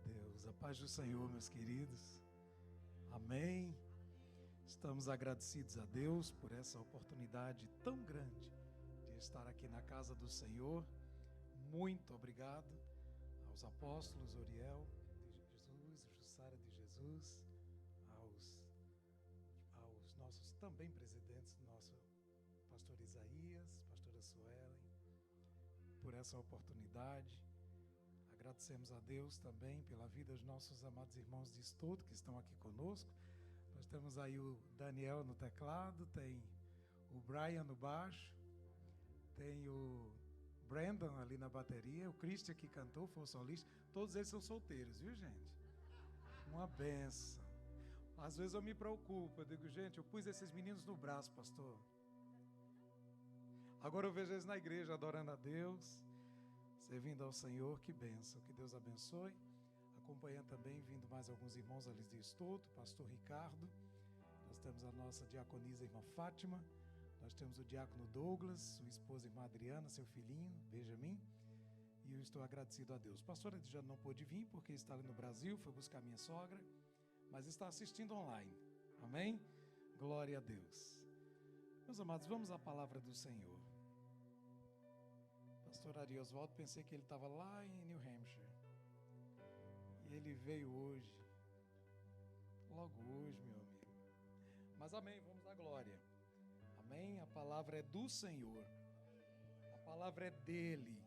Deus, a paz do Senhor, meus queridos. Amém. Estamos agradecidos a Deus por essa oportunidade tão grande de estar aqui na casa do Senhor. Muito obrigado aos apóstolos Oriel de Jesus, Jussara de Jesus, aos nossos também presidentes, nosso pastor Isaías, pastora Suelen, por essa oportunidade. Agradecemos a Deus também pela vida dos nossos amados irmãos de estudo que estão aqui conosco. Nós temos aí o Daniel no teclado, tem o Brian no baixo, tem o Brandon ali na bateria, o Christian que cantou, foi o solista. Todos eles são solteiros, viu, gente? Uma benção. Às vezes eu me preocupo, eu digo, gente, eu pus esses meninos no braço, pastor. Agora eu vejo eles na igreja adorando a Deus, servindo ao Senhor. Que bênção, que Deus abençoe. Acompanhando também, vindo mais alguns irmãos ali de estudo, pastor Ricardo. Nós temos a nossa diaconisa, irmã Fátima. Nós temos o diácono Douglas, sua esposa, irmã Adriana, seu filhinho, Benjamin. E eu estou agradecido a Deus. O pastor Edjano não pôde vir porque está ali no Brasil, foi buscar minha sogra, mas está assistindo online. Amém? Glória a Deus. Meus amados, vamos à palavra do Senhor. Pastor Ari Oswaldo, pensei que ele estava lá em New Hampshire. E ele veio hoje. Logo hoje, meu amigo. Mas amém, vamos dar glória. Amém? A palavra é do Senhor. A palavra é dele.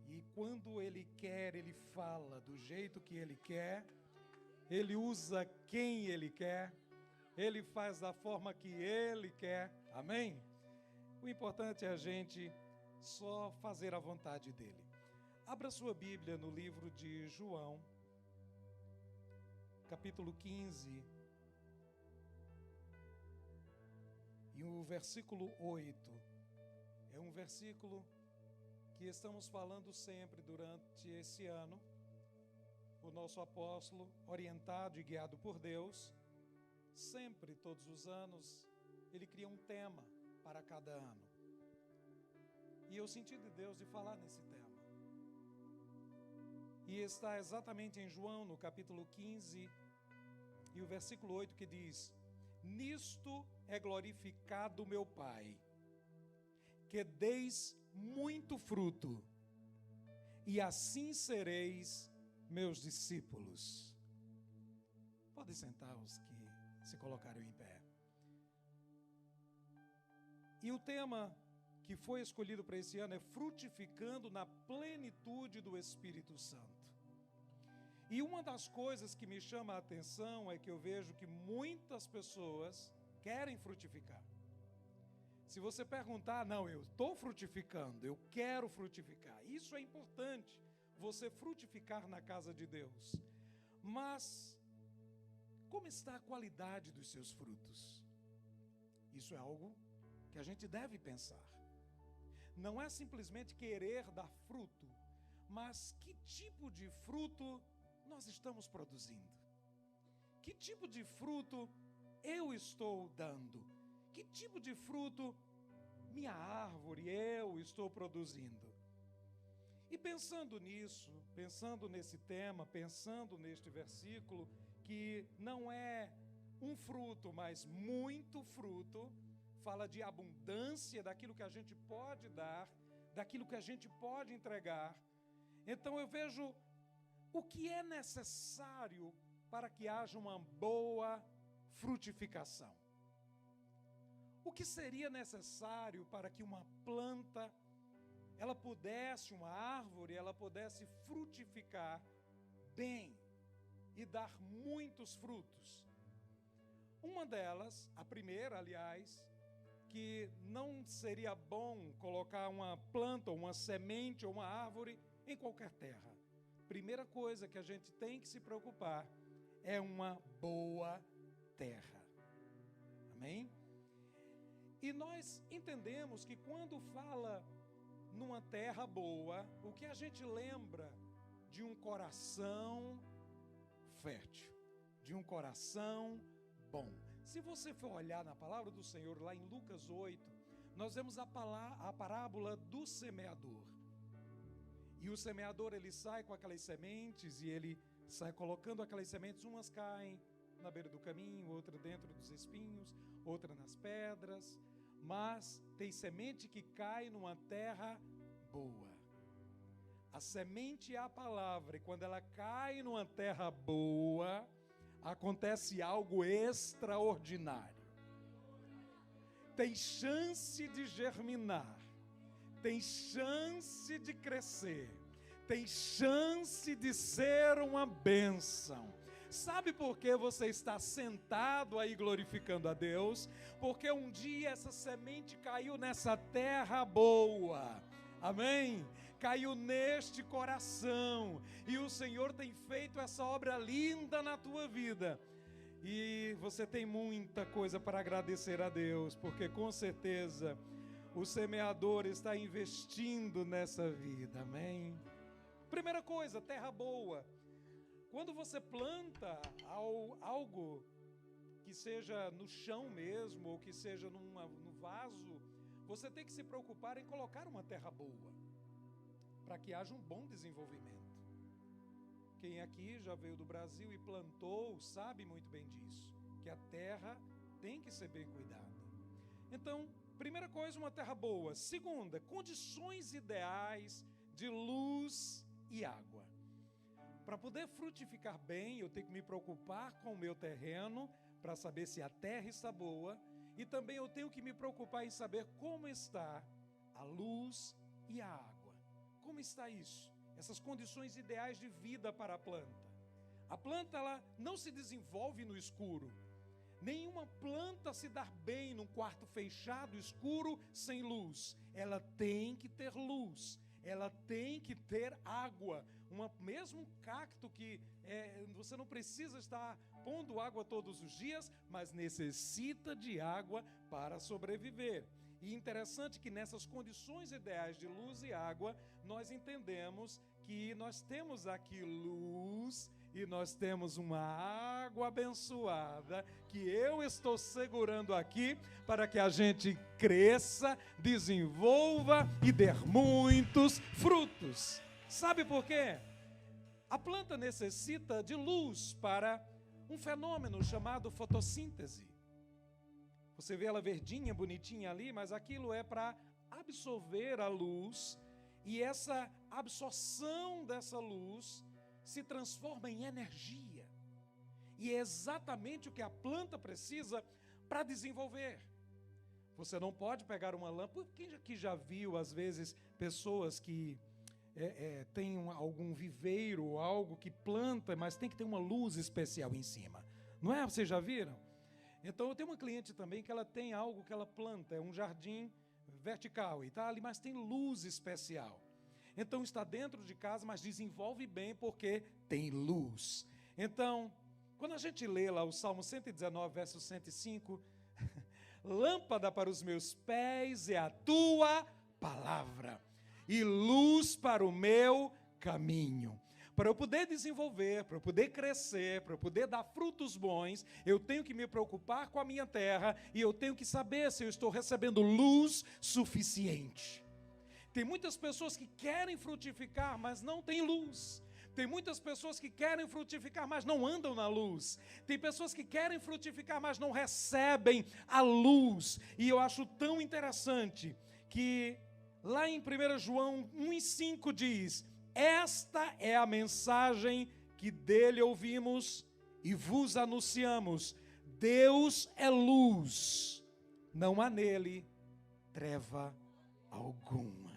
E quando ele quer, ele fala do jeito que ele quer. Ele usa quem ele quer. Ele faz da forma que ele quer. Amém? O importante é a gente só fazer a vontade dele. Abra sua Bíblia no livro de João, capítulo 15, e o versículo 8. É um versículo que estamos falando sempre durante esse ano. O nosso apóstolo, orientado e guiado por Deus, sempre, todos os anos, ele cria um tema para cada ano. E eu senti de Deus de falar nesse tema. E está exatamente em João, no capítulo 15, e o versículo 8, que diz: nisto é glorificado o meu Pai, que deis muito fruto, e assim sereis meus discípulos. Podem sentar os que se colocaram em pé. E o tema que foi escolhido para esse ano é frutificando na plenitude do Espírito Santo. E uma das coisas que me chama a atenção é que eu vejo que muitas pessoas querem frutificar. Se você perguntar, não, eu estou frutificando, eu quero frutificar. Isso é importante, você frutificar na casa de Deus. Mas como está a qualidade dos seus frutos? Isso é algo que a gente deve pensar. Não é simplesmente querer dar fruto, mas que tipo de fruto nós estamos produzindo? Que tipo de fruto eu estou dando? Que tipo de fruto minha árvore, eu estou produzindo? E pensando nisso, pensando nesse tema, pensando neste versículo, que não é um fruto, mas muito fruto, fala de abundância daquilo que a gente pode dar, daquilo que a gente pode entregar. Então eu vejo o que é necessário para que haja uma boa frutificação. O que seria necessário para que uma planta, uma árvore, ela pudesse frutificar bem e dar muitos frutos? Uma delas, a primeira, aliás, que não seria bom colocar uma planta, uma semente ou uma árvore em qualquer terra. Primeira coisa que a gente tem que se preocupar é uma boa terra. Amém? E nós entendemos que quando fala numa terra boa, o que a gente lembra de um coração fértil, de um coração bom. Se você for olhar na palavra do Senhor, lá em Lucas 8, nós vemos a parábola do semeador. E o semeador, ele sai com aquelas sementes e ele sai colocando aquelas sementes, umas caem na beira do caminho, outra dentro dos espinhos, outra nas pedras, mas tem semente que cai numa terra boa. A semente é a palavra, e quando ela cai numa terra boa, acontece algo extraordinário. Tem chance de germinar, tem chance de crescer, tem chance de ser uma bênção. Sabe por que você está sentado aí glorificando a Deus? Porque um dia essa semente caiu nessa terra boa. Amém? Caiu neste coração. E o Senhor tem feito essa obra linda na tua vida. E você tem muita coisa para agradecer a Deus, porque com certeza o semeador está investindo nessa vida. Amém? Primeira coisa, terra boa. Quando você planta algo que seja no chão mesmo, ou que seja no vaso, você tem que se preocupar em colocar uma terra boa, para que haja um bom desenvolvimento. Quem aqui já veio do Brasil e plantou, sabe muito bem disso, que a terra tem que ser bem cuidada. Então, primeira coisa, uma terra boa. Segunda, condições ideais de luz e água. Para poder frutificar bem, eu tenho que me preocupar com o meu terreno, para saber se a terra está boa, e também eu tenho que me preocupar em saber como está a luz e a água. Como está isso? Essas condições ideais de vida para a planta. A planta, ela não se desenvolve no escuro. Nenhuma planta se dá bem num quarto fechado, escuro, sem luz. Ela tem que ter luz. Ela tem que ter água. Mesmo um cacto que você não precisa estar pondo água todos os dias, mas necessita de água para sobreviver. E interessante que nessas condições ideais de luz e água, nós entendemos que nós temos aqui luz e nós temos uma água abençoada que eu estou segurando aqui para que a gente cresça, desenvolva e dê muitos frutos. Sabe por quê? A planta necessita de luz para um fenômeno chamado fotossíntese. Você vê ela verdinha, bonitinha ali, mas aquilo é para absorver a luz, e essa absorção dessa luz se transforma em energia. E é exatamente o que a planta precisa para desenvolver. Você não pode pegar uma lâmpada. Quem aqui já viu, às vezes, pessoas que tem algum viveiro ou algo que planta, mas tem que ter uma luz especial em cima. Não é? Vocês já viram? Então, eu tenho uma cliente também que ela tem algo que ela planta, é um jardim vertical e tá ali, mas tem luz especial. Então, está dentro de casa, mas desenvolve bem porque tem luz. Então, quando a gente lê lá o Salmo 119, verso 105, lâmpada para os meus pés é a tua palavra e luz para o meu caminho. Para eu poder desenvolver, para eu poder crescer, para eu poder dar frutos bons, eu tenho que me preocupar com a minha terra e eu tenho que saber se eu estou recebendo luz suficiente. Tem muitas pessoas que querem frutificar, mas não têm luz. Tem muitas pessoas que querem frutificar, mas não andam na luz. Tem pessoas que querem frutificar, mas não recebem a luz. E eu acho tão interessante que lá em 1 João 1,5 diz: esta é a mensagem que dele ouvimos e vos anunciamos. Deus é luz, não há nele treva alguma.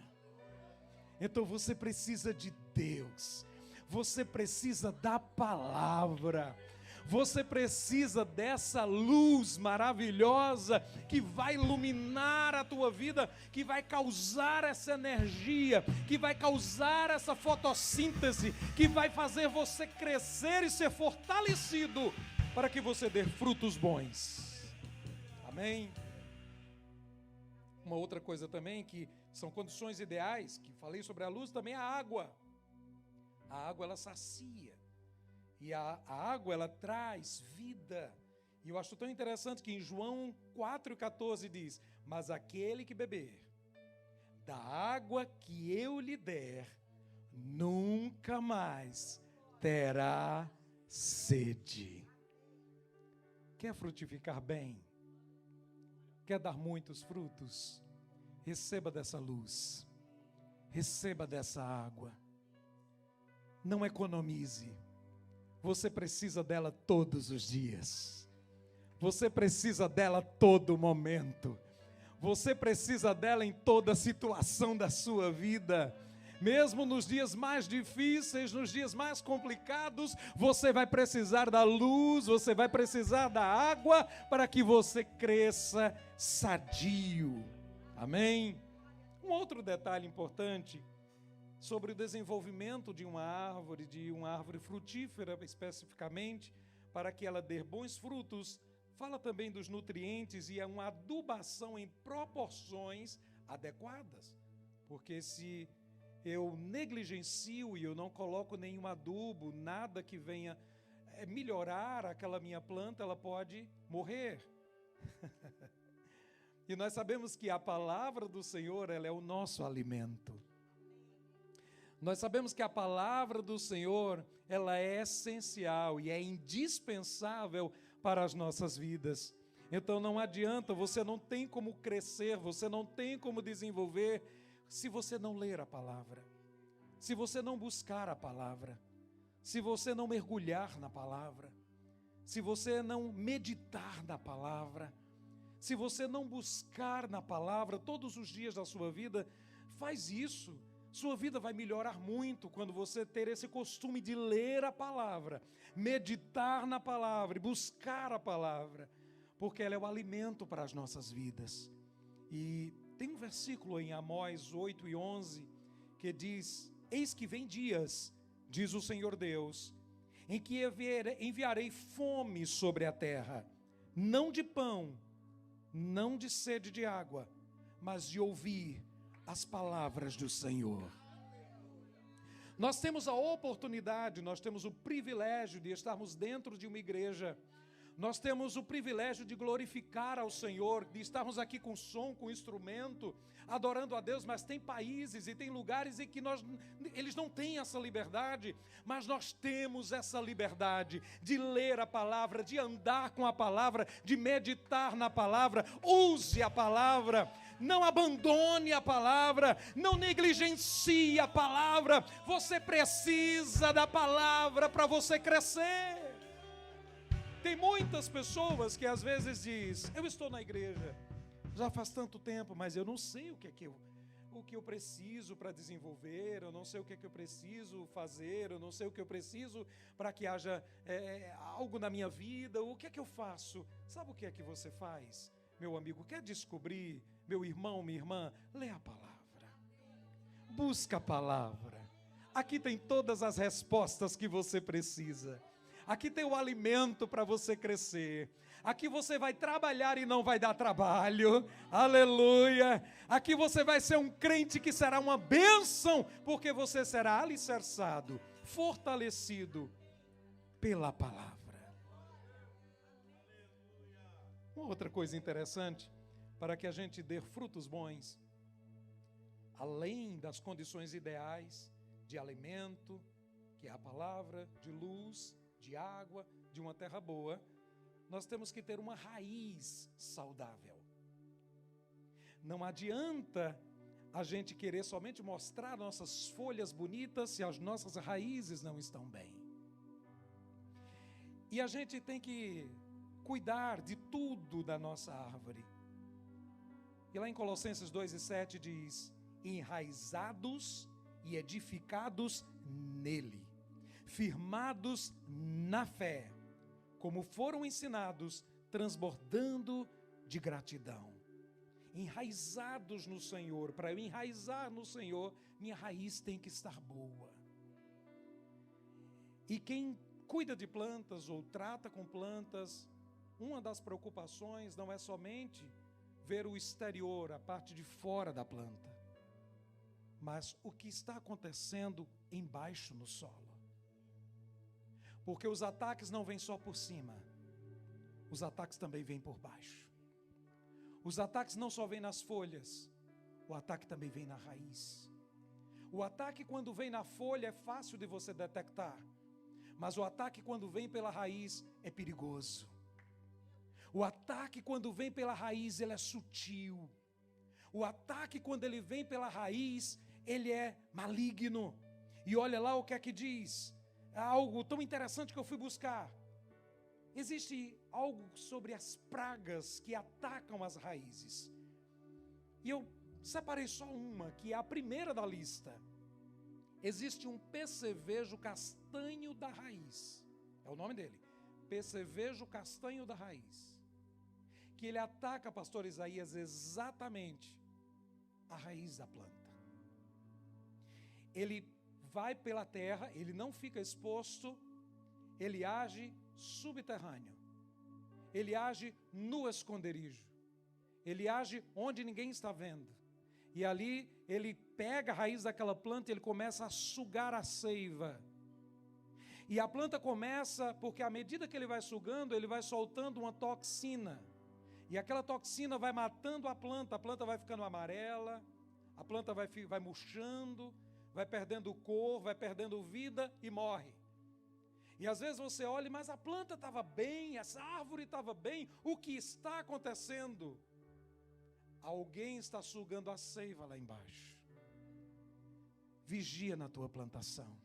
Então você precisa de Deus, você precisa da palavra, você precisa dessa luz maravilhosa que vai iluminar a tua vida, que vai causar essa energia, que vai causar essa fotossíntese, que vai fazer você crescer e ser fortalecido para que você dê frutos bons. Amém? Uma outra coisa também que são condições ideais, que falei sobre a luz, também a água. A água, ela sacia. E a água, ela traz vida. E eu acho tão interessante que em João 4,14 diz: mas aquele que beber da água que eu lhe der, nunca mais terá sede. Quer frutificar bem? Quer dar muitos frutos? Receba dessa luz, receba dessa água. Não economize. Você precisa dela todos os dias. Você precisa dela todo momento. Você precisa dela em toda situação da sua vida. Mesmo nos dias mais difíceis, nos dias mais complicados, você vai precisar da luz, você vai precisar da água para que você cresça sadio. Amém? Um outro detalhe importante sobre o desenvolvimento de uma árvore frutífera especificamente, para que ela dê bons frutos, fala também dos nutrientes e é uma adubação em proporções adequadas. Porque se eu negligencio e eu não coloco nenhum adubo, nada que venha melhorar aquela minha planta, ela pode morrer. E nós sabemos que a palavra do Senhor, ela é o nosso alimento. Nós sabemos que a palavra do Senhor, ela é essencial e é indispensável para as nossas vidas. Então não adianta, você não tem como crescer, você não tem como desenvolver se você não ler a palavra, se você não buscar a palavra, se você não mergulhar na palavra, se você não meditar na palavra, se você não buscar na palavra todos os dias da sua vida, faz isso. Sua vida vai melhorar muito quando você ter esse costume de ler a palavra, meditar na palavra e buscar a palavra, porque ela é o alimento para as nossas vidas. E tem um versículo em Amós 8:11 que diz: eis que vem dias, diz o Senhor Deus, em que enviarei fome sobre a terra, não de pão, não de sede de água, mas de ouvir as palavras do Senhor. Nós temos a oportunidade, nós temos o privilégio de estarmos dentro de uma igreja. Nós temos o privilégio de glorificar ao Senhor, de estarmos aqui com som, com instrumento, adorando a Deus, mas tem países e tem lugares em que eles não têm essa liberdade, mas nós temos essa liberdade de ler a palavra, de andar com a palavra, de meditar na palavra. Use a palavra, não abandone a palavra, não negligencie a palavra. Você precisa da palavra para você crescer. Tem muitas pessoas que às vezes dizem: eu estou na igreja já faz tanto tempo, mas eu não sei o que eu preciso para desenvolver, eu não sei o que eu preciso fazer, eu não sei o que eu preciso para que haja algo na minha vida, o que é que eu faço? Sabe o que é que você faz, meu amigo? Quer descobrir, meu irmão, minha irmã? Lê a palavra, busca a palavra. Aqui tem todas as respostas que você precisa. Aqui tem o alimento para você crescer. Aqui você vai trabalhar e não vai dar trabalho. Aleluia. Aqui você vai ser um crente que será uma bênção, porque você será alicerçado, fortalecido pela palavra. Uma outra coisa interessante, para que a gente dê frutos bons, além das condições ideais de alimento, que é a palavra, de luz, de água, de uma terra boa, nós temos que ter uma raiz saudável. Não adianta a gente querer somente mostrar nossas folhas bonitas se as nossas raízes não estão bem. E a gente tem que cuidar de tudo da nossa árvore. E lá em Colossenses 2:7 diz: enraizados e edificados nele, firmados na fé, como foram ensinados, transbordando de gratidão. Enraizados no Senhor. Para eu enraizar no Senhor, minha raiz tem que estar boa. E quem cuida de plantas ou trata com plantas, uma das preocupações não é somente ver o exterior, a parte de fora da planta, mas o que está acontecendo embaixo no solo. Porque os ataques não vêm só por cima, os ataques também vêm por baixo. Os ataques não só vêm nas folhas, o ataque também vem na raiz. O ataque quando vem na folha é fácil de você detectar, mas o ataque quando vem pela raiz é perigoso. O ataque quando vem pela raiz, ele é sutil. O ataque quando ele vem pela raiz, ele é maligno. E olha lá o que é que diz, algo tão interessante que eu fui buscar. Existe algo sobre as pragas que atacam as raízes. E eu separei só uma, que é a primeira da lista. Existe um percevejo castanho da raiz. É o nome dele. Percevejo castanho da raiz. Que ele ataca, pastor Isaías, exatamente a raiz da planta. Ele vai pela terra, ele não fica exposto, ele age subterrâneo. Ele age no esconderijo. Ele age onde ninguém está vendo. E ali ele pega a raiz daquela planta e ele começa a sugar a seiva. E a planta começa, porque à medida que ele vai sugando, ele vai soltando uma toxina. E aquela toxina vai matando a planta vai ficando amarela, a planta vai murchando, vai perdendo cor, vai perdendo vida e morre. E às vezes você olha, mas a planta estava bem, essa árvore estava bem, o que está acontecendo? Alguém está sugando a seiva lá embaixo. Vigia na tua plantação.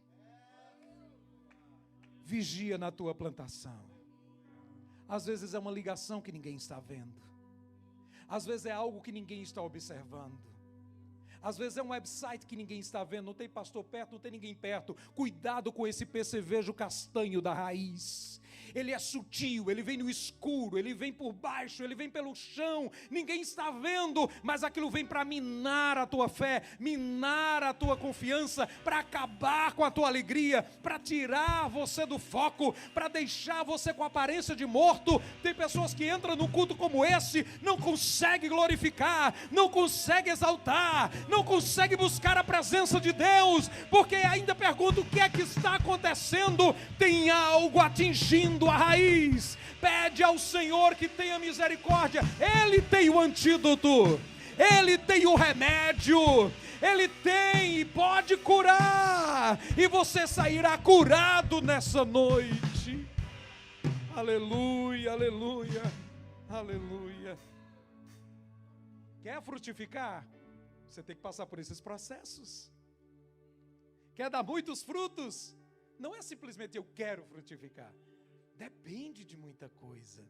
Vigia na tua plantação. Às vezes é uma ligação que ninguém está vendo. Às vezes é algo que ninguém está observando. Às vezes é um website que ninguém está vendo. Não tem pastor perto, não tem ninguém perto. Cuidado com esse percevejo castanho da raiz. Ele é sutil, ele vem no escuro, ele vem por baixo, ele vem pelo chão, ninguém está vendo, mas aquilo vem para minar a tua fé, minar a tua confiança, para acabar com a tua alegria, para tirar você do foco, para deixar você com aparência de morto. Tem pessoas que entram num culto como esse, não conseguem glorificar, não conseguem exaltar, não conseguem buscar a presença de Deus, porque ainda perguntam o que é que está acontecendo. Tem algo atingindo a raiz. Pede ao Senhor que tenha misericórdia. Ele tem o antídoto, Ele tem o remédio, Ele tem e pode curar, e você sairá curado nessa noite. Aleluia, aleluia, aleluia. Quer frutificar? Você tem que passar por esses processos. Quer dar muitos frutos? Não é simplesmente eu quero frutificar. Depende de muita coisa.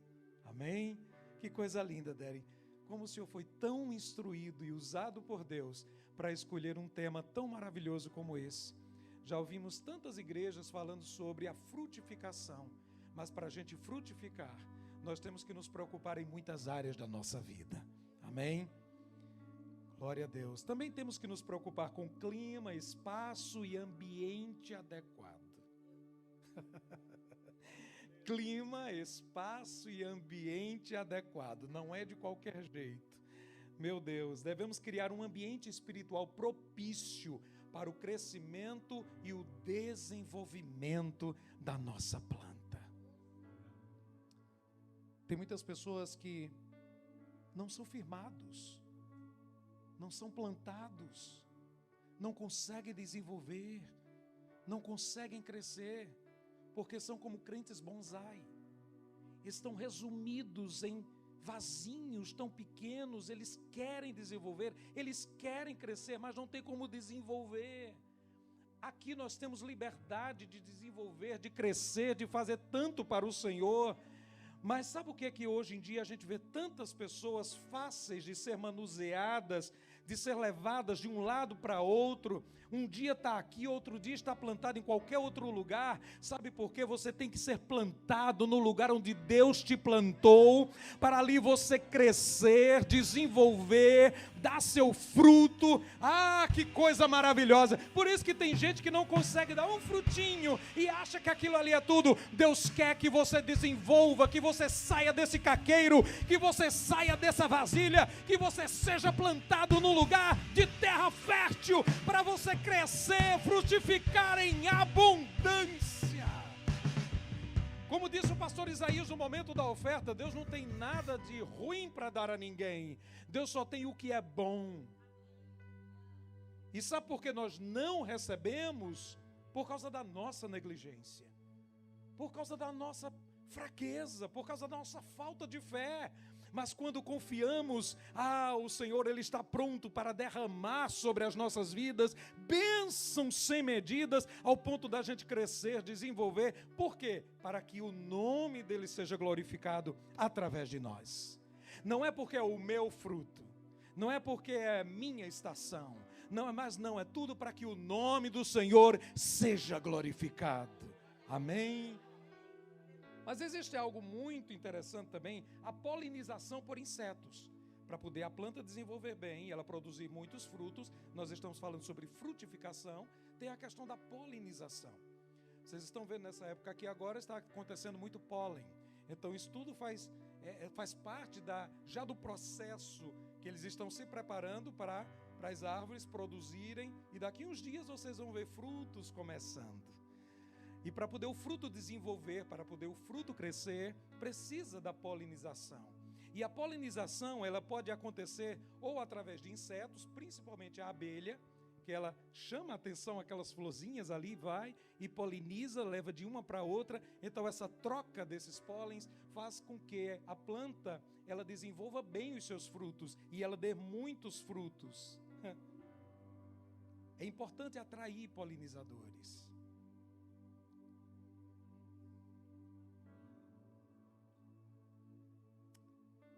Amém? Que coisa linda, Derry. Como o Senhor foi tão instruído e usado por Deus para escolher um tema tão maravilhoso como esse. Já ouvimos tantas igrejas falando sobre a frutificação, mas para a gente frutificar, nós temos que nos preocupar em muitas áreas da nossa vida. Amém? Glória a Deus. Também temos que nos preocupar com clima, espaço e ambiente adequado. Clima, espaço e ambiente adequado. Não é de qualquer jeito. Meu Deus, devemos criar um ambiente espiritual propício para o crescimento e o desenvolvimento da nossa planta. Tem muitas pessoas que não são firmados, não são plantados, não conseguem desenvolver, não conseguem crescer, porque são como crentes bonsai, estão resumidos em vasinhos tão pequenos. Eles querem desenvolver, eles querem crescer, mas não tem como desenvolver. Aqui nós temos liberdade de desenvolver, de crescer, de fazer tanto para o Senhor. Mas sabe o que é que hoje em dia a gente vê tantas pessoas fáceis de ser manuseadas, de ser levadas de um lado para outro? Um dia está aqui, outro dia está plantado em qualquer outro lugar. Sabe por quê? Você tem que ser plantado no lugar onde Deus te plantou, para ali você crescer, desenvolver, dar seu fruto. Ah, que coisa maravilhosa! Por isso que tem gente que não consegue dar um frutinho e acha que aquilo ali é tudo. Deus quer que você desenvolva, que você saia desse caqueiro, que você saia dessa vasilha, que você seja plantado num lugar de terra fértil, para você crescer, frutificar em abundância. Como disse o pastor Isaías no momento da oferta, Deus não tem nada de ruim para dar a ninguém. Deus só tem o que é bom. E sabe por que nós não recebemos? Por causa da nossa negligência, por causa da nossa fraqueza, por causa da nossa falta de fé. Mas quando confiamos, o Senhor, Ele está pronto para derramar sobre as nossas vidas bênçãos sem medidas, ao ponto da gente crescer, desenvolver. Por quê? Para que o nome dEle seja glorificado através de nós. Não é porque é o meu fruto, não é porque é a minha estação, não, é tudo para que o nome do Senhor seja glorificado. Amém? Mas existe algo muito interessante também, a polinização por insetos. Para poder a planta desenvolver bem e ela produzir muitos frutos, nós estamos falando sobre frutificação, tem a questão da polinização. Vocês estão vendo nessa época aqui agora, está acontecendo muito pólen. Então isso tudo faz parte já do processo que eles estão se preparando para as árvores produzirem, e daqui uns dias vocês vão ver frutos começando. E para poder o fruto desenvolver, para poder o fruto crescer, precisa da polinização. E a polinização, ela pode acontecer ou através de insetos, principalmente a abelha, que ela chama a atenção, aquelas florzinhas ali, vai e poliniza, leva de uma para outra. Então essa troca desses pólens faz com que a planta, ela desenvolva bem os seus frutos e ela dê muitos frutos. É importante atrair polinizadores.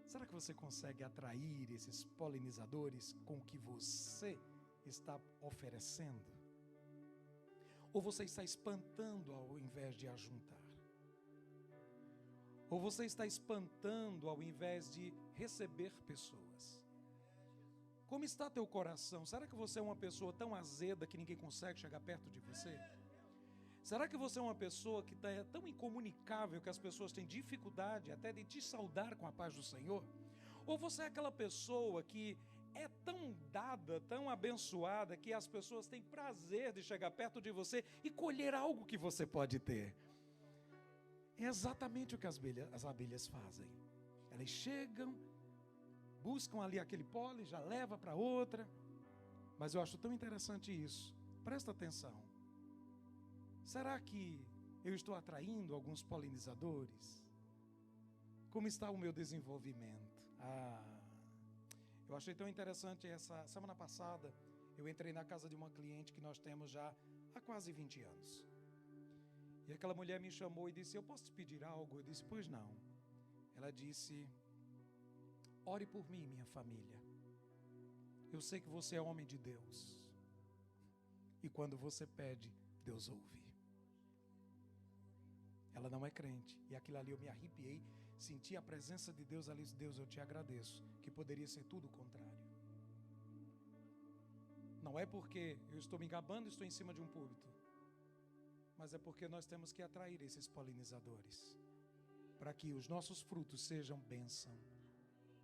Será que você consegue atrair esses polinizadores com o que você está oferecendo? Ou você está espantando ao invés de ajuntar? Ou você está espantando ao invés de receber pessoas? Como está teu coração? Será que você é uma pessoa tão azeda que ninguém consegue chegar perto de você? Será que você é uma pessoa que é tão incomunicável que as pessoas têm dificuldade até de te saudar com a paz do Senhor? Ou você é aquela pessoa que é tão dada, tão abençoada, que as pessoas têm prazer de chegar perto de você e colher algo que você pode ter? É exatamente o que as abelhas fazem. Elas chegam, buscam ali aquele pólen, já leva para outra. Mas eu acho tão interessante isso. Presta atenção. Será que eu estou atraindo alguns polinizadores? Como está o meu desenvolvimento? Eu achei tão interessante, essa semana passada, eu entrei na casa de uma cliente que nós temos já há quase 20 anos. E aquela mulher me chamou e disse, eu posso te pedir algo? Eu disse, pois não. Ela disse, ore por mim, minha família. Eu sei que você é homem de Deus. E quando você pede, Deus ouve. Ela não é crente. E aquilo ali eu me arrepiei, senti a presença de Deus ali. Deus, eu te agradeço, que poderia ser tudo o contrário. Não é porque eu estou me gabando e estou em cima de um púlpito, mas é porque nós temos que atrair esses polinizadores, para que os nossos frutos sejam bênção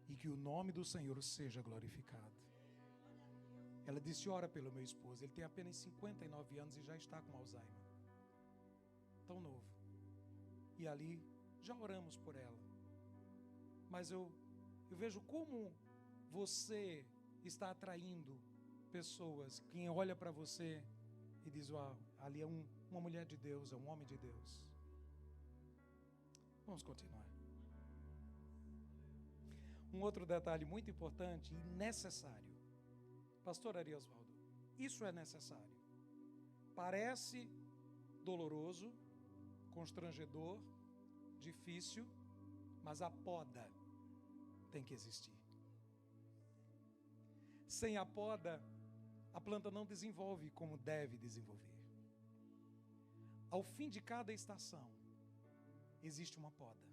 e que o nome do Senhor seja glorificado. Ela disse, ora pelo meu esposo, ele tem apenas 59 anos e já está com Alzheimer. Tão novo. E ali já oramos por ela. Mas eu vejo como você está atraindo pessoas. Quem olha para você e diz, uau, ali é uma mulher de Deus, é um homem de Deus. Vamos continuar. Um outro detalhe muito importante e necessário. Pastor Ari Osvaldo, isso é necessário. Parece doloroso, constrangedor, difícil, mas a poda tem que existir. Sem a poda, a planta não desenvolve como deve desenvolver. Ao fim de cada estação, existe uma poda,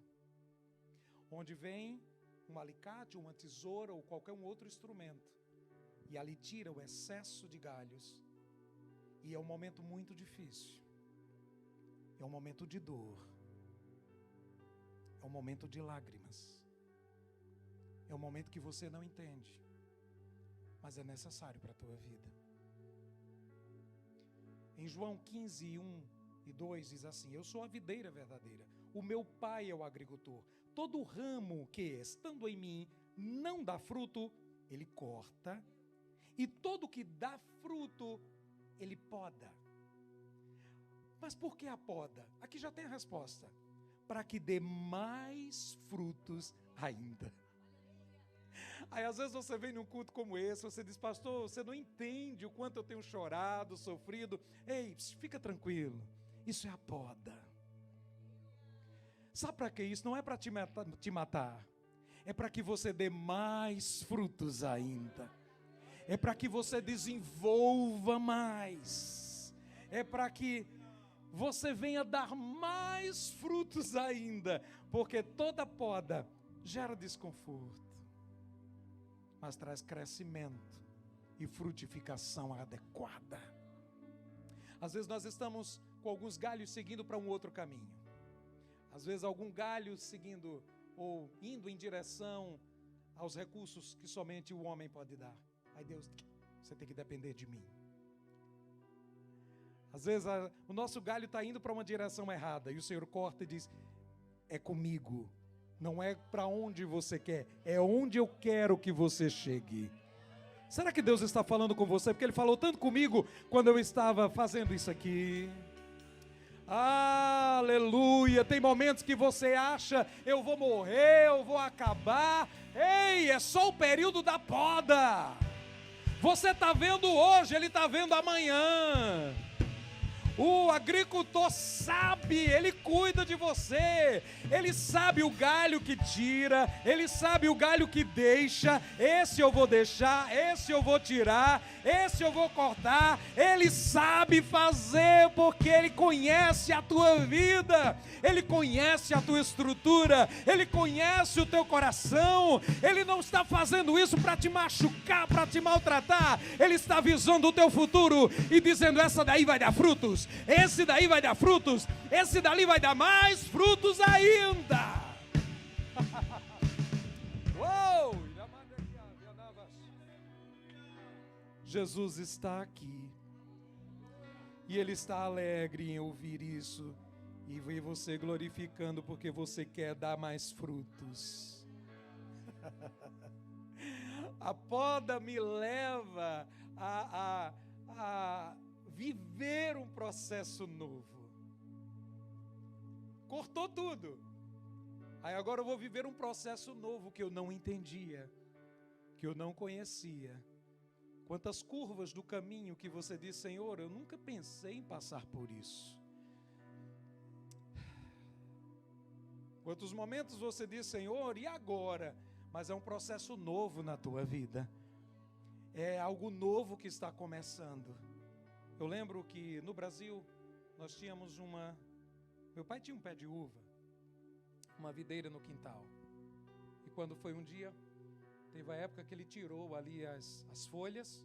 onde vem um alicate, uma tesoura ou qualquer um outro instrumento, e ali tira o excesso de galhos, e é um momento muito difícil, é um momento de dor, é um momento de lágrimas, é um momento que você não entende, mas é necessário para a tua vida. Em João 15, 1 e 2 diz assim, eu sou a videira verdadeira, o meu pai é o agricultor, todo ramo que, estando em mim, não dá fruto, ele corta, E todo que dá fruto, ele poda. Mas por que a poda? Aqui já tem a resposta. Para que dê mais frutos ainda. Aí às vezes você vem num culto como esse, você diz, pastor, você não entende o quanto eu tenho chorado, sofrido. Ei, fica tranquilo, isso é a poda. Sabe para que isso? Não é para te matar. É para que você dê mais frutos ainda. É para que você desenvolva mais. É para que você venha dar mais frutos ainda. Porque toda poda gera desconforto, mas traz crescimento e frutificação adequada. Às vezes nós estamos com alguns galhos seguindo para um outro caminho. Às vezes algum galho seguindo ou indo em direção aos recursos que somente o homem pode dar. Aí Deus, você tem que depender de mim. Às vezes o nosso galho está indo para uma direção errada e o Senhor corta e diz, é comigo. Não é para onde você quer, é onde eu quero que você chegue. Será que Deus está falando com você? Porque Ele falou tanto comigo quando eu estava fazendo isso aqui. Aleluia! Tem momentos que você acha, eu vou morrer, eu vou acabar. Ei, é só o período da poda. Você está vendo hoje, ele está vendo amanhã. O agricultor sabe, ele cuida de você, ele sabe o galho que tira, ele sabe o galho que deixa, esse eu vou deixar, esse eu vou tirar, esse eu vou cortar, ele sabe fazer porque ele conhece a tua vida, ele conhece a tua estrutura, ele conhece o teu coração, ele não está fazendo isso para te machucar, para te maltratar, ele está visando o teu futuro e dizendo, essa daí vai dar frutos, esse daí vai dar frutos, esse dali vai dar mais frutos ainda. Jesus está aqui e Ele está alegre em ouvir isso e ver você glorificando porque você quer dar mais frutos. A poda me leva a viver um processo novo. Cortou tudo. Aí agora eu vou viver um processo novo que eu não entendia, que eu não conhecia. Quantas curvas do caminho que você diz, Senhor, eu nunca pensei em passar por isso. Quantos momentos você diz, Senhor, e agora? Mas é um processo novo na tua vida. É algo novo que está começando. Eu lembro que no Brasil nós tínhamos meu pai tinha um pé de uva, uma videira no quintal. E quando foi um dia, teve a época que ele tirou ali as folhas,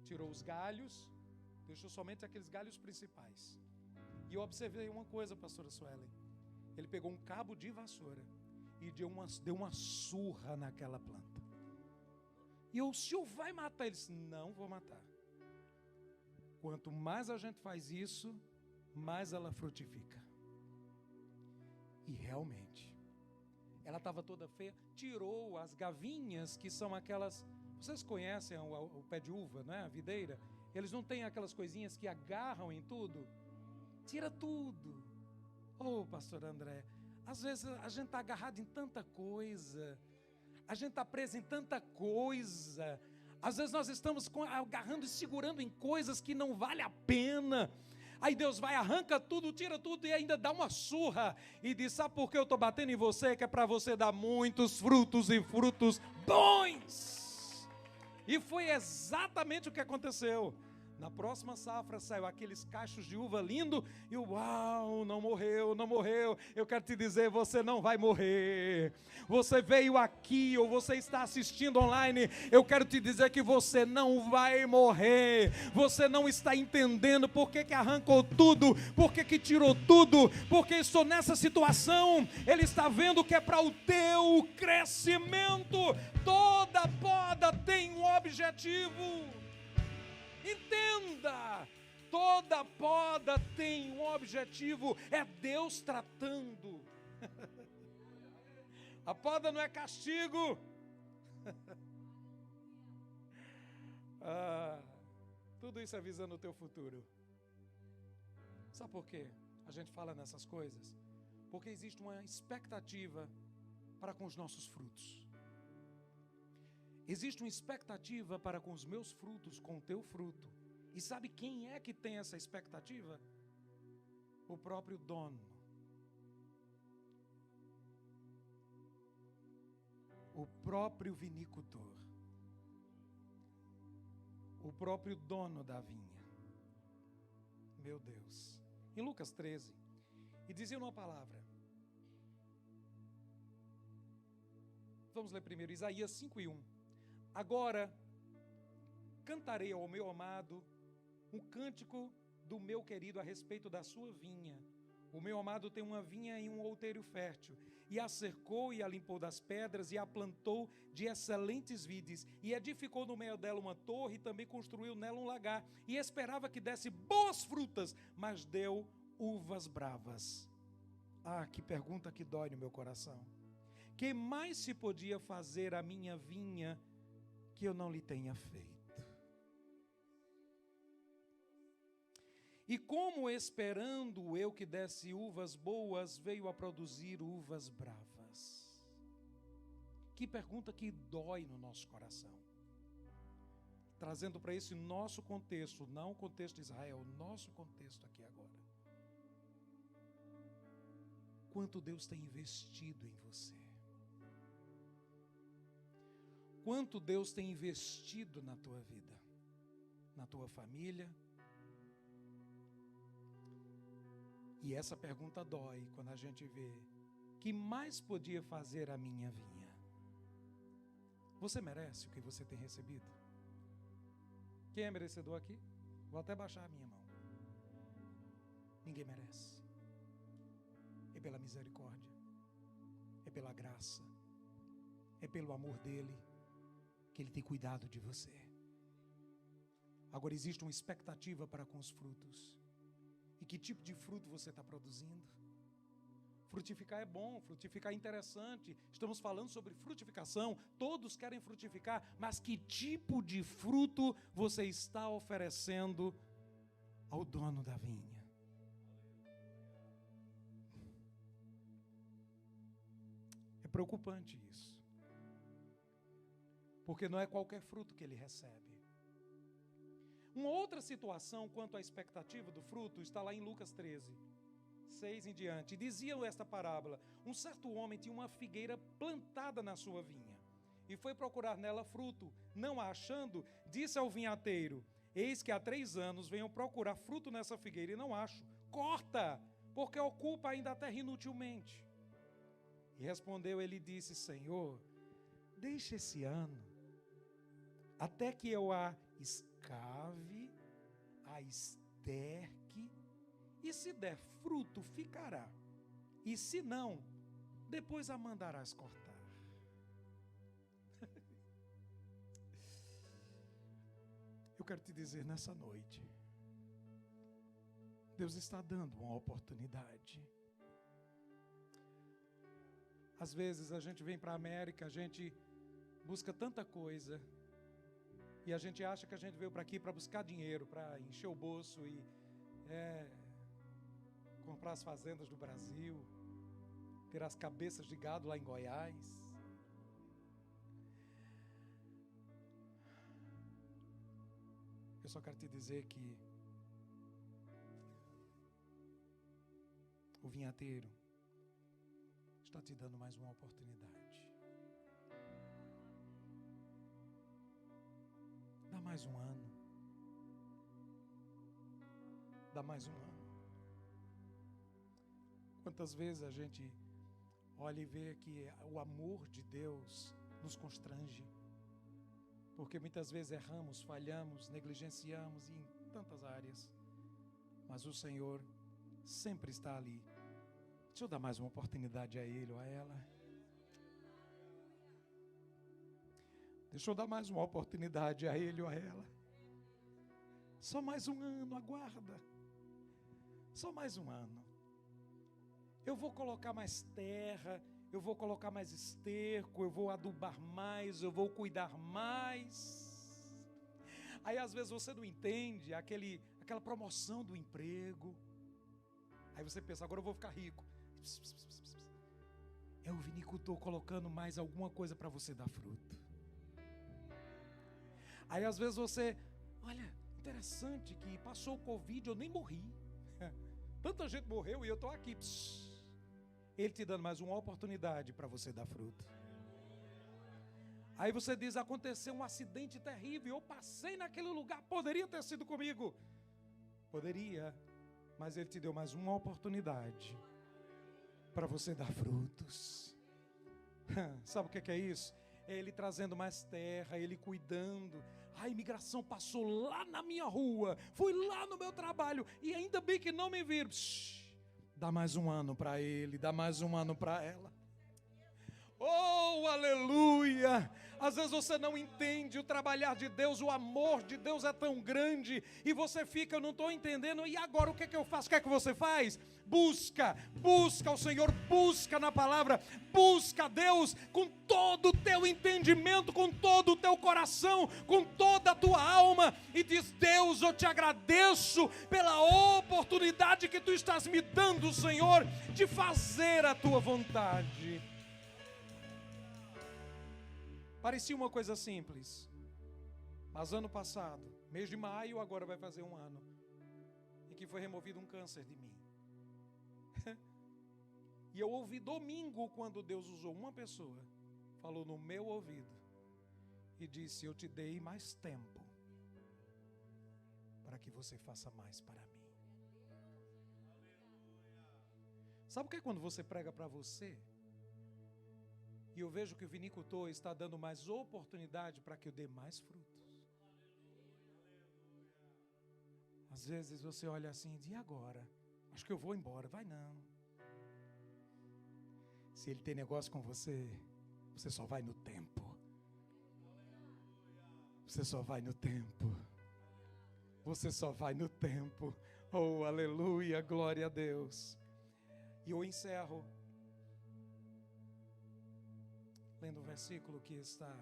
tirou os galhos, deixou somente aqueles galhos principais. E eu observei uma coisa, pastora Suelen. Ele pegou um cabo de vassoura e deu uma surra naquela planta. E o senhor vai matar? Ele disse, não vou matar. Quanto mais a gente faz isso, mais ela frutifica. E realmente, ela estava toda feia, tirou as gavinhas, que são aquelas, vocês conhecem o pé de uva, não é? A videira, eles não têm aquelas coisinhas que agarram em tudo, tira tudo. Pastor André, às vezes a gente está agarrado em tanta coisa, a gente está preso em tanta coisa, às vezes nós estamos agarrando e segurando em coisas que não vale a pena. Aí Deus vai, arranca tudo, tira tudo e ainda dá uma surra. E diz, sabe por que eu estou batendo em você? Que é para você dar muitos frutos e frutos bons. E foi exatamente o que aconteceu. Na próxima safra saiu aqueles cachos de uva lindo e uau, não morreu, não morreu. Eu quero te dizer, você não vai morrer. Você veio aqui ou você está assistindo online, eu quero te dizer que você não vai morrer. Você não está entendendo por que arrancou tudo, por que tirou tudo, porque estou nessa situação. Ele está vendo que é para o teu crescimento. Toda poda tem um objetivo. Entenda, toda poda tem um objetivo, é Deus tratando. A poda não é castigo. tudo isso é visando o teu futuro. Sabe por quê a gente fala nessas coisas? Porque existe uma expectativa para com os nossos frutos. Existe uma expectativa para com os meus frutos, com o teu fruto. E sabe quem é que tem essa expectativa? O próprio dono. O próprio vinicultor. O próprio dono da vinha. Meu Deus. Em Lucas 13, e dizia uma palavra. Vamos ler primeiro Isaías 5:1. Agora cantarei ao meu amado um cântico do meu querido a respeito da sua vinha. O meu amado tem uma vinha em um outeiro fértil, e a cercou e a limpou das pedras, e a plantou de excelentes vides, e edificou no meio dela uma torre, e também construiu nela um lagar, e esperava que desse boas frutas, mas deu uvas bravas. Ah, que pergunta que dói no meu coração. Que mais se podia fazer à minha vinha que eu não lhe tenha feito? E como esperando eu que desse uvas boas, veio a produzir uvas bravas? Que pergunta que dói no nosso coração. Trazendo para esse nosso contexto, não o contexto de Israel, o nosso contexto aqui agora. Quanto Deus tem investido em você? Quanto Deus tem investido na tua vida, na tua família? E essa pergunta dói quando a gente vê, que mais podia fazer a minha vinha? Você merece o que você tem recebido? Quem é merecedor aqui? Vou até baixar a minha mão. Ninguém merece. É pela misericórdia, é pela graça, é pelo amor dele, que ele tem cuidado de você. Agora existe uma expectativa para com os frutos. E que tipo de fruto você está produzindo? Frutificar é bom, frutificar é interessante. Estamos falando sobre frutificação. Todos querem frutificar, mas que tipo de fruto você está oferecendo ao dono da vinha? É preocupante isso. Porque não é qualquer fruto que ele recebe. Uma outra situação quanto à expectativa do fruto está lá em Lucas 13, 6 em diante. Dizia esta parábola: um certo homem tinha uma figueira plantada na sua vinha e foi procurar nela fruto. Não a achando, disse ao vinhateiro: eis que há 3 anos venho procurar fruto nessa figueira e não acho. Corta, porque ocupa ainda a terra inutilmente. E respondeu ele e disse: Senhor, deixa esse ano, até que eu a escave, a esterque, e se der fruto, ficará. E se não, depois a mandarás cortar. Eu quero te dizer nessa noite, Deus está dando uma oportunidade. Às vezes a gente vem para a América, a gente busca tanta coisa, e a gente acha que a gente veio para aqui para buscar dinheiro, para encher o bolso e comprar as fazendas do Brasil, ter as cabeças de gado lá em Goiás. Eu só quero te dizer que o vinhateiro está te dando mais uma oportunidade. Dá mais um ano. Dá mais um ano. Quantas vezes a gente olha e vê que o amor de Deus nos constrange, porque muitas vezes erramos, falhamos, negligenciamos em tantas áreas, mas o Senhor sempre está ali. Deixa eu dar mais uma oportunidade a ele ou a ela. Deixa eu dar mais uma oportunidade a ele ou a ela. Só mais um ano, aguarda. Só mais um ano. Eu vou colocar mais terra, eu vou colocar mais esterco, eu vou adubar mais, eu vou cuidar mais. Aí às vezes você não entende aquela promoção do emprego. Aí você pensa, agora eu vou ficar rico. É o vinicultor colocando mais alguma coisa para você dar fruto. Aí às vezes você, olha, interessante que passou o Covid, eu nem morri. Tanta gente morreu e eu estou aqui. Ele te dando mais uma oportunidade para você dar fruto. Aí você diz, aconteceu um acidente terrível, eu passei naquele lugar, poderia ter sido comigo. Poderia, mas Ele te deu mais uma oportunidade para você dar frutos. Sabe o que é isso? É Ele trazendo mais terra, Ele cuidando. A imigração passou lá na minha rua, foi lá no meu trabalho, e ainda bem que não me viram. Dá mais um ano para ele, dá mais um ano para ela. Oh, aleluia! Às vezes você não entende o trabalhar de Deus, o amor de Deus é tão grande, e você fica, eu não estou entendendo, e agora o que é que eu faço? O que é que você faz? Busca o Senhor, busca na palavra, busca Deus com todo o teu entendimento, com todo o teu coração, com toda a tua alma, e diz, Deus, eu te agradeço pela oportunidade que tu estás me dando, Senhor, de fazer a tua vontade. Parecia uma coisa simples, mas ano passado, mês de maio, agora vai fazer um ano, em que foi removido um câncer de mim. E eu ouvi domingo, quando Deus usou uma pessoa, falou no meu ouvido, e disse, eu te dei mais tempo, para que você faça mais para mim. Sabe o que é quando você prega para você? E eu vejo que o vinicultor está dando mais oportunidade para que eu dê mais frutos. Às vezes você olha assim e diz, e agora? Acho que eu vou embora. Vai não. Se ele tem negócio com você, você só vai no tempo. Você só vai no tempo. Você só vai no tempo. Oh, aleluia, glória a Deus. E eu encerro lendo o versículo que está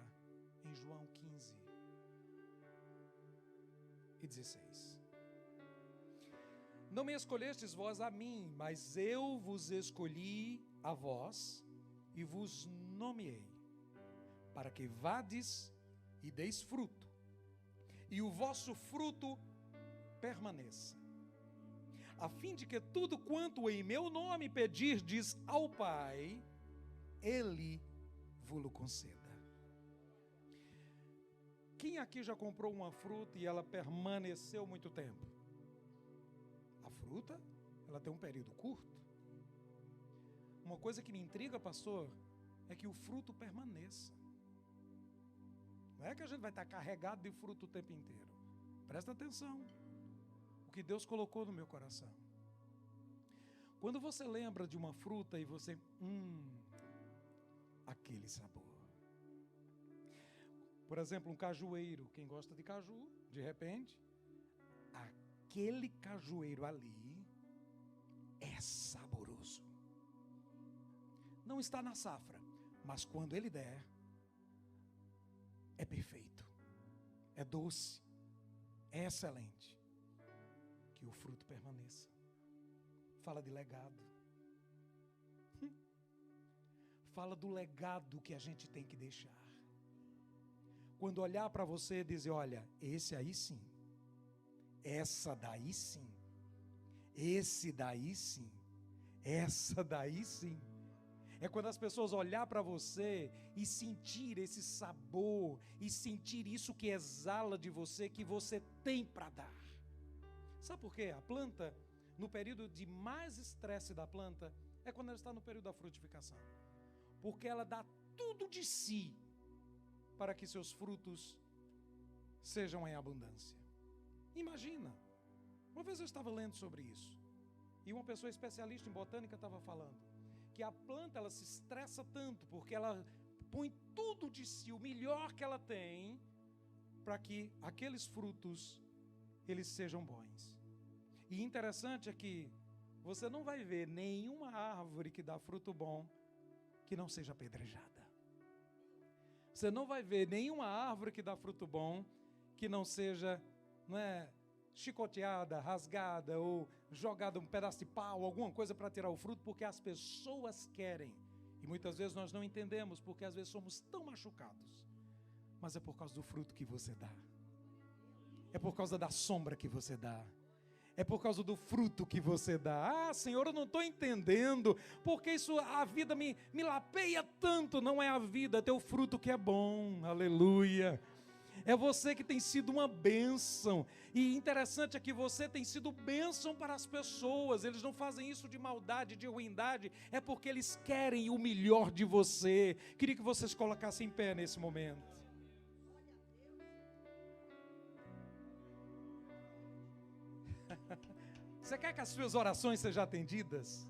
em João 15 e 16. Não me escolhestes vós a mim, mas eu vos escolhi a vós e vos nomeei, para que vades e deis fruto, e o vosso fruto permaneça, a fim de que tudo quanto em meu nome pedirdes ao Pai, Ele vos conceda. Quem aqui já comprou uma fruta e ela permaneceu muito tempo? A fruta, ela tem um período curto. Uma coisa que me intriga, pastor, é que o fruto permaneça. Não é que a gente vai estar carregado de fruto o tempo inteiro. Presta atenção. O que Deus colocou no meu coração. Quando você lembra de uma fruta e você, aquele sabor. Por exemplo, um cajueiro. Quem gosta de caju, de repente, aquele cajueiro ali é saboroso. Não está na safra, mas quando ele der, é perfeito, é doce, é excelente. Que o fruto permaneça. Fala de legado. Fala do legado que a gente tem que deixar. Quando olhar para você e dizer, olha, esse aí sim, essa daí sim, esse daí sim, essa daí sim. É quando as pessoas olhar para você e sentir esse sabor, e sentir isso que exala de você, que você tem para dar. Sabe por quê? A planta, no período de mais estresse da planta, é quando ela está no período da frutificação. Porque ela dá tudo de si para que seus frutos sejam em abundância. Imagina, uma vez eu estava lendo sobre isso, e uma pessoa especialista em botânica estava falando, que a planta ela se estressa tanto, porque ela põe tudo de si, o melhor que ela tem, para que aqueles frutos, eles sejam bons. E interessante é que você não vai ver nenhuma árvore que dá fruto bom que não seja apedrejada. Você não vai ver nenhuma árvore que dá fruto bom que não seja, não é, chicoteada, rasgada ou jogada um pedaço de pau, alguma coisa para tirar o fruto, porque as pessoas querem. E muitas vezes nós não entendemos, porque às vezes somos tão machucados. Mas é por causa do fruto que você dá. É por causa da sombra que você dá. É por causa do fruto que você dá. Ah, Senhor, eu não estou entendendo, porque isso, a vida me lapeia tanto. Não é a vida, é teu fruto que é bom. Aleluia. É você que tem sido uma bênção. E interessante é que você tem sido bênção para as pessoas. Eles não fazem isso de maldade, de ruindade. É porque eles querem o melhor de você. Queria que vocês colocassem em pé nesse momento. Você quer que as suas orações sejam atendidas?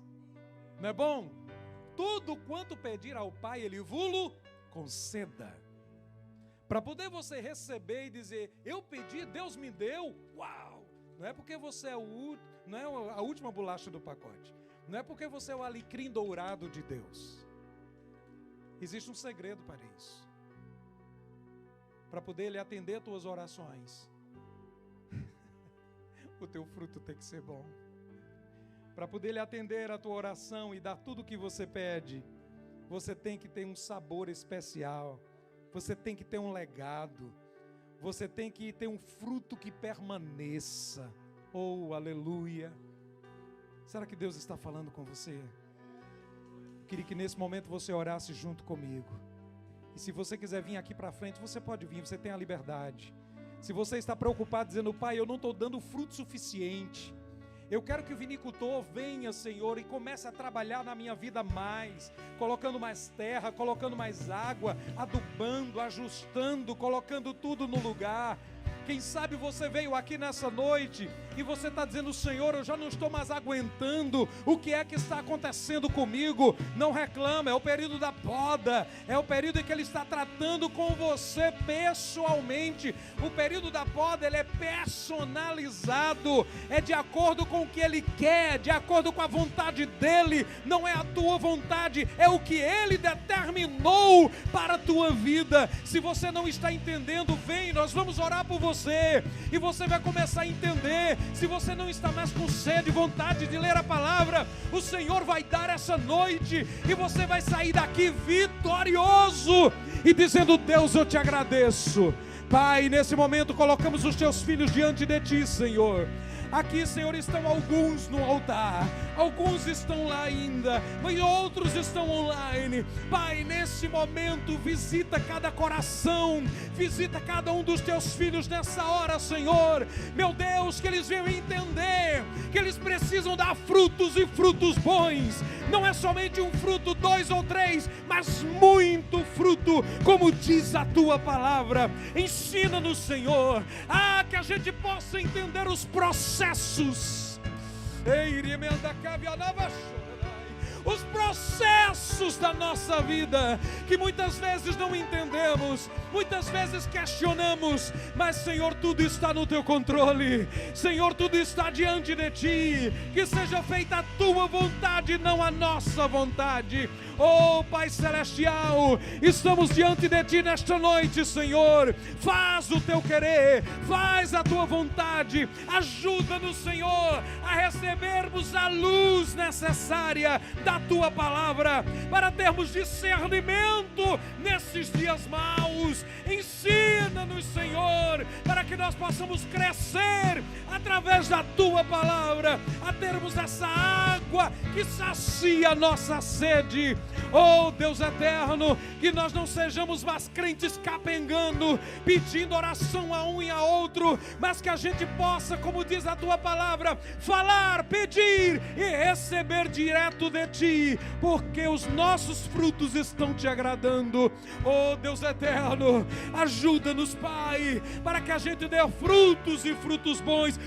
Não é bom? Tudo quanto pedir ao Pai, Ele vos conceda. Para poder você receber e dizer, eu pedi, Deus me deu, uau! Não é porque você é não é a última bolacha do pacote. Não é porque você é o alecrim dourado de Deus. Existe um segredo para isso. Para poder Ele atender tuas orações, o teu fruto tem que ser bom. Para poder Ele atender a tua oração e dar tudo o que você pede, você tem que ter um sabor especial. Você tem que ter um legado. Você tem que ter um fruto que permaneça. Oh, aleluia. Será que Deus está falando com você? Eu queria que nesse momento você orasse junto comigo. E se você quiser vir aqui para frente, você pode vir, você tem a liberdade. Se você está preocupado dizendo, Pai, eu não estou dando fruto suficiente, eu quero que o vinicultor venha, Senhor, e comece a trabalhar na minha vida mais, colocando mais terra, colocando mais água, adubando, ajustando, colocando tudo no lugar. Quem sabe você veio aqui nessa noite e você está dizendo, Senhor, eu já não estou mais aguentando, o que é que está acontecendo comigo? Não reclama, é o período da poda, é o período em que Ele está tratando com você pessoalmente. O período da poda, ele é personalizado, é de acordo com o que Ele quer, de acordo com a vontade dEle, não é a tua vontade, é o que Ele determinou para a tua vida. Se você não está entendendo, vem, nós vamos orar por você, e você vai começar a entender. Se você não está mais com sede e vontade de ler a palavra, o Senhor vai dar essa noite, e você vai sair daqui vitorioso, e dizendo, Deus, eu te agradeço. Pai, nesse momento colocamos os teus filhos diante de ti, Senhor. Aqui, Senhor, estão alguns no altar, alguns estão lá ainda, mas outros estão online. Pai, nesse momento, visita cada coração, visita cada um dos teus filhos nessa hora, Senhor. Meu Deus, que eles venham entender que eles precisam dar frutos, e frutos bons. Não é somente um fruto, 2 ou 3, mas muito fruto, como diz a tua palavra. Ensina-nos, Senhor, que a gente possa entender os processos. Os processos da nossa vida, que muitas vezes não entendemos, muitas vezes questionamos, mas, Senhor, tudo está no teu controle. Senhor, tudo está diante de ti. Que seja feita a tua vontade, não a nossa vontade. Oh, Pai Celestial, estamos diante de ti nesta noite, Senhor. Faz o teu querer, faz a tua vontade. Ajuda-nos, Senhor, a recebermos a luz necessária da tua palavra, para termos discernimento nesses dias maus. Ensina-nos, Senhor, para que nós possamos crescer através da tua palavra, a termos essa água que sacia a nossa sede. Oh, Deus eterno, que nós não sejamos mais crentes capengando, pedindo oração a um e a outro, mas que a gente possa, como diz a tua palavra, falar, pedir e receber direto de ti, porque os nossos frutos estão te agradando. Oh, Deus eterno, ajuda-nos, Pai, para que a gente dê frutos e frutos bons,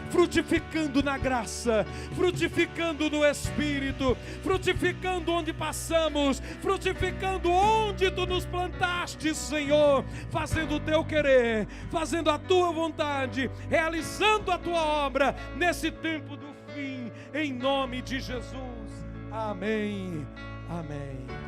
frutificando na graça, frutificando no Espírito, frutificando onde passamos, frutificando onde tu nos plantaste, Senhor, fazendo o teu querer, fazendo a tua vontade, realizando a tua obra nesse tempo do fim, em nome de Jesus. Amém. Amém.